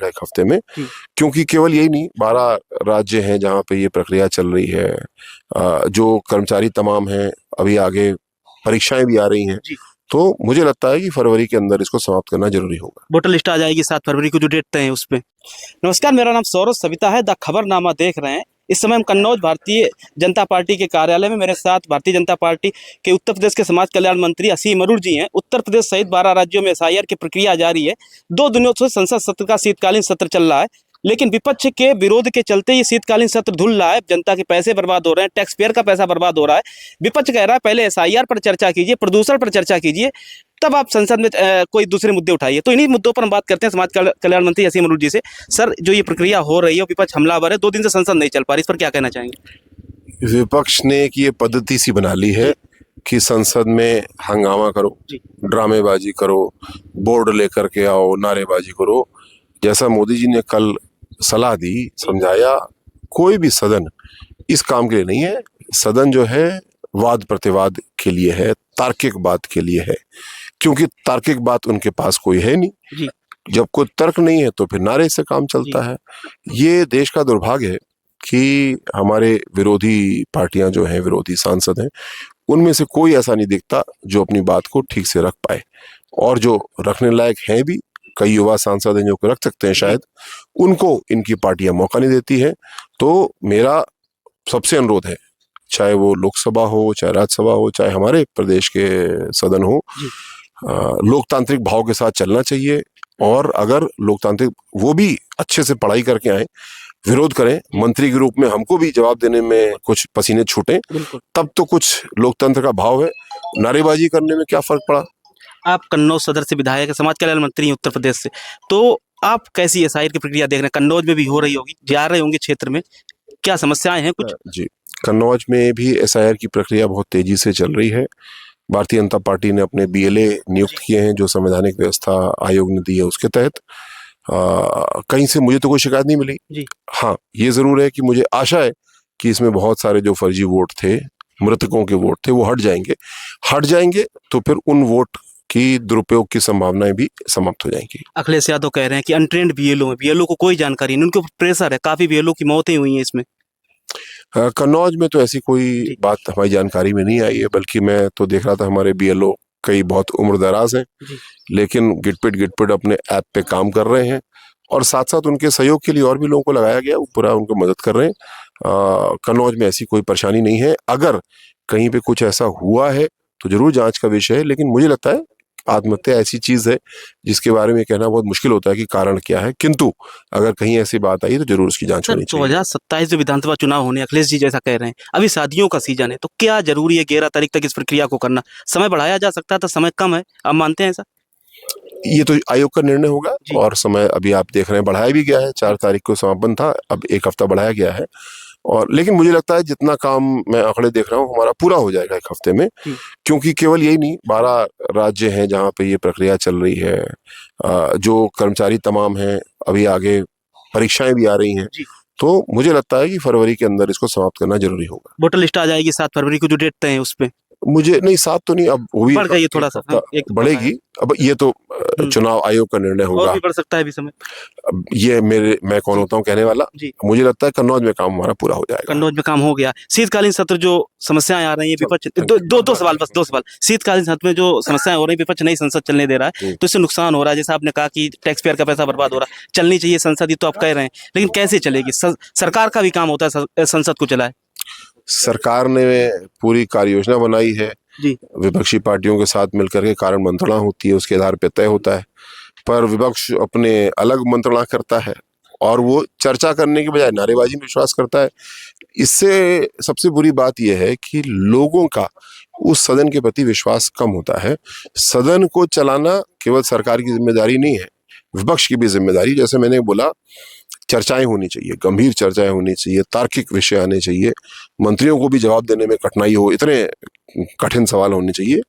जाएगा एक हफ्ते में, क्योंकि केवल यही नहीं, 12 राज्य हैं जहां पे ये प्रक्रिया चल रही है। जो कर्मचारी तमाम हैं, अभी आगे परीक्षाएं भी आ रही हैं, तो मुझे लगता है कि फरवरी के अंदर इसको समाप्त करना जरूरी होगा। वोटर लिस्ट आ जाएगी 7 फरवरी को जो डेट तय है उस पे। नमस्कार, मेरा नाम सौरभ सविता है, द खबरनामा देख रहे हैं। इस समय हम कन्नौज भारतीय जनता पार्टी के कार्यालय में, मेरे साथ भारतीय जनता पार्टी के उत्तर प्रदेश के समाज कल्याण मंत्री असीम अरूर जी हैं। उत्तर प्रदेश सहित 12 राज्यों में SIR की प्रक्रिया जारी है। 2 दिनों से संसद सत्र का शीतकालीन सत्र चल रहा है, लेकिन विपक्ष के विरोध के चलते ये शीतकालीन सत्र धुल रहा है। जनता के पैसे बर्बाद हो रहे हैं, टैक्स पेयर का पैसा बर्बाद हो रहा है। विपक्ष कह रहा है पहले SIR पर चर्चा कीजिए, प्रदूषण पर चर्चा कीजिए, तब आप संसद में कोई दूसरे मुद्दे उठाइए। तो इन्हीं मुद्दों पर हम बात करते हैं समाज कल्याण मंत्री असीम अरूर जी से। सर, जो ये प्रक्रिया हो रही है, विपक्ष हमलावर है, 2 दिन से संसद नहीं चल पा रही, इस पर क्या कहना चाहेंगे? विपक्ष ने एक ये पद्धति सी बना ली है कि संसद में हंगामा करो, ड्रामेबाजी करो, बोर्ड लेकर के आओ, नारेबाजी करो। जैसा मोदी जी ने कल सलाह दी, समझाया, कोई भी सदन इस काम के लिए नहीं है। सदन जो है वाद प्रतिवाद के लिए है, तार्किक बात के लिए है, क्योंकि तार्किक बात उनके पास कोई है नहीं। जब कोई तर्क नहीं है तो फिर नारे से काम चलता है। ये देश का दुर्भाग्य है कि हमारे विरोधी पार्टियां जो हैं, विरोधी सांसद हैं, उनमें से कोई ऐसा नहीं दिखता जो अपनी बात को ठीक से रख पाए, और जो रखने लायक हैं भी, कई युवा सांसद हैं जो रख सकते हैं शायद, उनको इनकी पार्टियां मौका नहीं देती है। तो मेरा सबसे अनुरोध है, चाहे वो लोकसभा हो, चाहे राज्यसभा हो, चाहे हमारे प्रदेश के सदन हो, लोकतांत्रिक भाव के साथ चलना चाहिए। और अगर लोकतांत्रिक, वो भी अच्छे से पढ़ाई करके आए, विरोध करें, मंत्री के रूप में हमको भी जवाब देने में कुछ पसीने छूटे, तब तो कुछ लोकतंत्र का भाव है। नारेबाजी करने में क्या फर्क पड़ा? आप कन्नौज सदर से विधायक है, समाज कल्याण मंत्री हैं उत्तर प्रदेश से, तो आप कैसी SIR की प्रक्रिया देख रहे हैं? कन्नौज में भी हो रही होगी, जा रहे होंगे क्षेत्र में, क्या समस्याएं हैं कुछ? जी, कन्नौज में भी SIR की प्रक्रिया बहुत तेजी से चल रही है। भारतीय जनता पार्टी ने अपने BLA नियुक्त किए हैं, जो संवैधानिक व्यवस्था आयोग ने दी है उसके तहत। कहीं से मुझे तो कोई शिकायत नहीं मिली। हाँ, ये जरूर है कि मुझे आशा है कि इसमें बहुत सारे जो फर्जी वोट थे, मृतकों के वोट थे, वो हट जाएंगे तो फिर उन वोट की दुरुपयोग की संभावनाएं भी समाप्त हो जाएंगी। अखिलेश यादव कह रहे हैं कि अनट्रेंड BLO है, BLO को कोई जानकारी नहीं, उनके ऊपर प्रेशर है, काफी BLO की मौतें हुई हैं इसमें। कन्नौज में तो ऐसी कोई बात हमारी जानकारी में नहीं आई है, बल्कि मैं तो देख रहा था हमारे BLO कई बहुत उम्र दराज हैं, लेकिन गिटपिट अपने ऐप पे काम कर रहे हैं, और साथ साथ उनके सहयोग के लिए और भी लोगों को लगाया गया, वो पूरा उनको मदद कर रहे हैं। कन्नौज में ऐसी कोई परेशानी नहीं है। अगर कहीं पे कुछ ऐसा हुआ है तो जरूर जांच का विषय है, लेकिन मुझे लगता है आत्महत्या ऐसी चीज है जिसके बारे में कहना बहुत मुश्किल होता है कि कारण क्या है, किंतु अगर कहीं ऐसी बात आई तो जरूर उसकी जांच होनी चाहिए। 2027 में विधानसभा चुनाव होने, अखिलेश जी जैसा कह रहे हैं, अभी शादियों का सीजन है, तो क्या जरूरी है 11 तारीख तक इस प्रक्रिया को करना? समय बढ़ाया जा सकता था, समय कम है, आप मानते हैं ऐसा? ये तो आयोग का निर्णय होगा, और समय अभी आप देख रहे हैं बढ़ाया भी गया है। 4 तारीख को समापन था, अब 1 हफ्ता बढ़ाया गया है। और लेकिन मुझे लगता है जितना काम मैं आंकड़े देख रहा हूँ, हमारा पूरा हो जाएगा 1 हफ्ते में, क्योंकि केवल यही नहीं, 12 राज्य हैं जहाँ पे ये प्रक्रिया चल रही है। जो कर्मचारी तमाम हैं, अभी आगे परीक्षाएं भी आ रही हैं, तो मुझे लगता है कि फरवरी के अंदर इसको समाप्त करना जरूरी होगा। वोटर लिस्ट आ जाएगी 7 फरवरी को जो डेट तय है उस पे। मुझे नहीं, 7 तो नहीं, अब वो भी बढ़ गई थोड़ा सा, एक बढ़ेगी। अब ये तो चुनाव आयोग का निर्णय होगा, और भी बढ़ सकता है अभी समय। अब ये मैं कौन होता हूँ कहने वाला। मुझे लगता है कन्नौज में काम हमारा पूरा हो जाएगा। कन्नौज में काम हो गया। शीतकालीन सत्र जो समस्याएं आ रही है, विपक्ष दो सवाल। शीतकालीन सत्र में जो समस्याएं हो रही है, विपक्ष नहीं संसद चलने दे रहा है, तो इससे नुकसान हो रहा है। जैसे आपने कहा कि टैक्स पेयर का पैसा बर्बाद हो रहा है, चलनी चाहिए संसद, ये तो आप कह रहे हैं, लेकिन कैसे चलेगी? सरकार का भी काम होता है संसद को चलाए। सरकार ने पूरी कार्य योजना बनाई है, विपक्षी पार्टियों के साथ मिलकर के कारण मंत्रणा होती है, उसके आधार पर तय होता है। पर विपक्ष अपने अलग मंत्रणा करता है, और वो चर्चा करने के बजाय नारेबाजी में विश्वास करता है। इससे सबसे बुरी बात यह है कि लोगों का उस सदन के प्रति विश्वास कम होता है। सदन को चलाना केवल सरकार की जिम्मेदारी नहीं है, विपक्ष की भी जिम्मेदारी। जैसे मैंने बोला, चर्चाएं होनी चाहिए, गंभीर चर्चाएं होनी चाहिए, तार्किक विषय आने चाहिए, मंत्रियों को भी जवाब देने में कठिनाई हो, इतने कठिन सवाल होने चाहिए,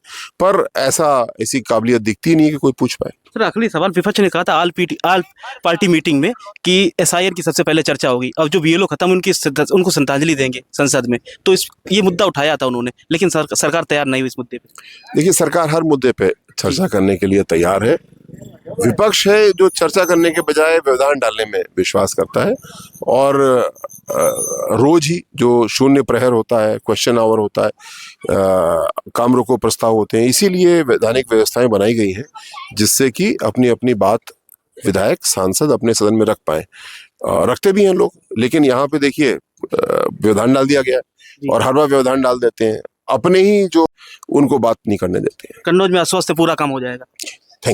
पर ऐसी काबिलियत दिखती नहीं है कि कोई पूछ पाए। सर, आखिरी सवाल, विपक्ष ने कहा था आल पार्टी मीटिंग में कि SIR की सबसे पहले चर्चा होगी, अब जो BLO खत्म उनको श्रद्धांजलि देंगे संसद में, तो ये मुद्दा उठाया था उन्होंने, लेकिन सरकार तैयार नहीं हुई इस मुद्दे पे। देखिए, सरकार हर मुद्दे पे चर्चा करने के लिए तैयार है, विपक्ष है जो चर्चा करने के बजाय व्यवधान डालने में विश्वास करता है और रोज ही जो शून्य प्रहर होता है, क्वेश्चन आवर होता है, काम रोको प्रस्ताव होते हैं, इसीलिए वैधानिक व्यवस्थाएं बनाई गई हैं जिससे कि अपनी अपनी बात विधायक सांसद अपने सदन में रख पाए। रखते भी हैं लोग, लेकिन यहाँ पे देखिए व्यवधान डाल दिया गया है और हर बार व्यवधान डाल देते हैं, अपने ही जो उनको बात नहीं करने देते हैं। कन्नौज में अस्वस्थ पूरा काम हो जाएगा।